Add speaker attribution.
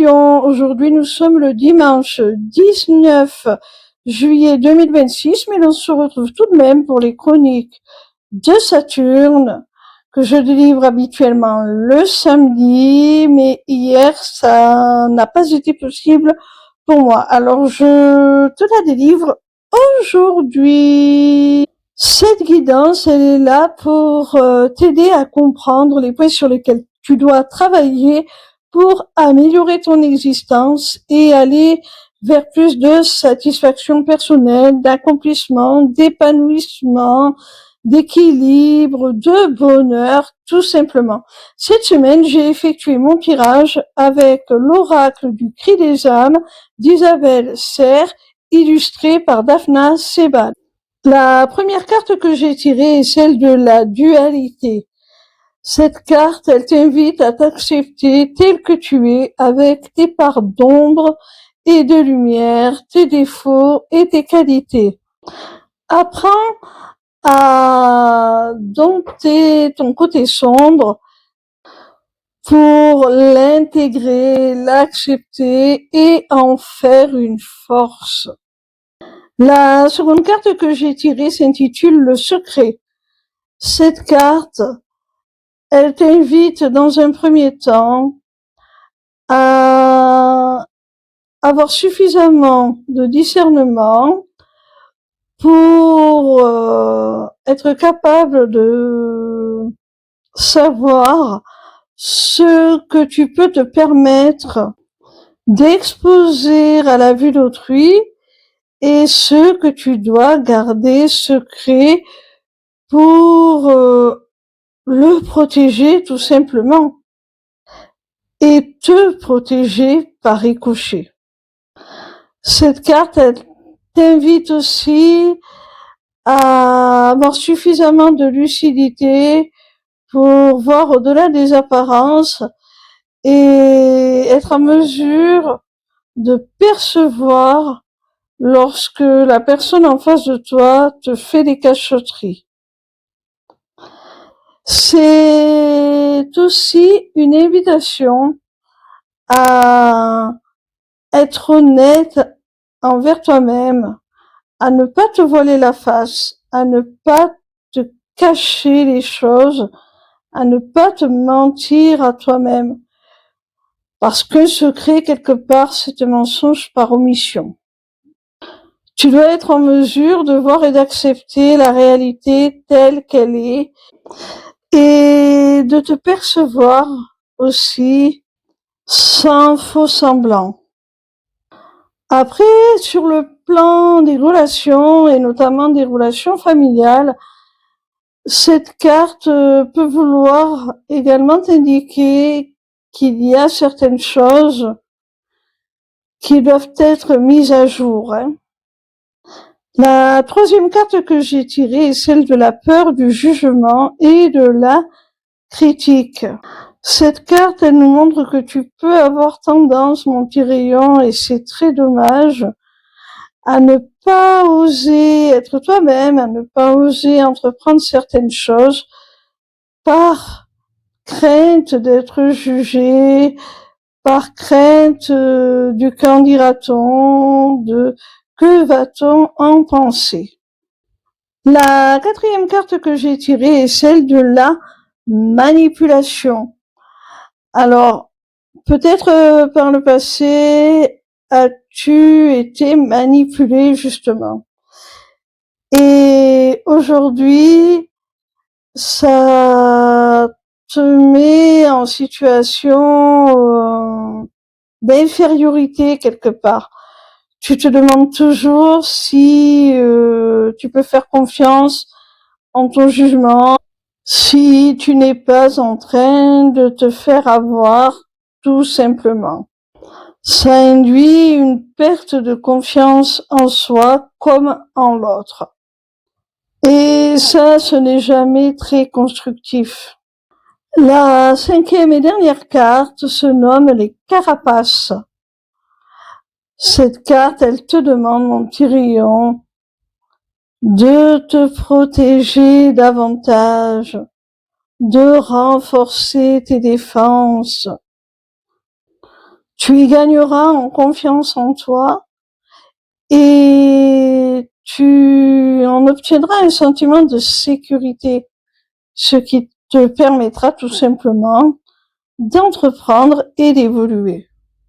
Speaker 1: Attention, aujourd'hui nous sommes le dimanche 19 juillet 2026, mais on se retrouve tout de même pour les chroniques de Saturne, que je délivre habituellement le samedi, mais hier ça n'a pas été possible pour moi. Alors je te la délivre aujourd'hui. Cette guidance, elle est là pour t'aider à comprendre les points sur lesquels tu dois travailler pour améliorer ton existence et aller vers plus de satisfaction personnelle, d'accomplissement, d'épanouissement, d'équilibre, de bonheur, tout simplement. Cette semaine, j'ai effectué mon tirage avec l'oracle du cri des âmes d'Isabelle Serre, illustré par Daphna Sebal. La première carte que j'ai tirée est celle de la dualité. Cette carte, elle t'invite à t'accepter tel que tu es, avec tes parts d'ombre et de lumière, tes défauts et tes qualités. Apprends à dompter ton côté sombre pour l'intégrer, l'accepter et en faire une force. La seconde carte que j'ai tirée s'intitule Le Secret. Cette carte, elle t'invite dans un premier temps à avoir suffisamment de discernement pour être capable de savoir ce que tu peux te permettre d'exposer à la vue d'autrui et ce que tu dois garder secret pour le protéger tout simplement et te protéger par ricochet. Cette carte, elle t'invite aussi à avoir suffisamment de lucidité pour voir au-delà des apparences et être en mesure de percevoir lorsque la personne en face de toi te fait des cachotteries. C'est aussi une invitation à être honnête envers toi-même, à ne pas te voiler la face, à ne pas te cacher les choses, à ne pas te mentir à toi-même. Parce qu'un secret, quelque part, c'est un mensonge par omission. Tu dois être en mesure de voir et d'accepter la réalité telle qu'elle est et de te percevoir aussi sans faux semblant. Après, sur le plan des relations et notamment des relations familiales, cette carte peut vouloir également t'indiquer qu'il y a certaines choses qui doivent être mises à jour. La troisième carte que j'ai tirée est celle de la peur du jugement et de la critique. Cette carte, elle nous montre que tu peux avoir tendance, mon petit rayon, et c'est très dommage, à ne pas oser être toi-même, à ne pas oser entreprendre certaines choses par crainte d'être jugé, par crainte du qu'en dira-t-on, de que va-t-on en penser. La quatrième carte que j'ai tirée est celle de la manipulation. Alors, peut-être par le passé, as-tu été manipulé justement. Et aujourd'hui, ça te met en situation d'infériorité quelque part. Tu te demandes toujours si tu peux faire confiance en ton jugement, si tu n'es pas en train de te faire avoir tout simplement. Ça induit une perte de confiance en soi comme en l'autre. Et ça, ce n'est jamais très constructif. La cinquième et dernière carte se nomme les carapaces. Cette carte, elle te demande, mon petit rayon, de te protéger davantage, de renforcer tes défenses, tu y gagneras en confiance en toi et tu en obtiendras un sentiment de sécurité, ce qui te permettra tout simplement d'entreprendre et d'évoluer.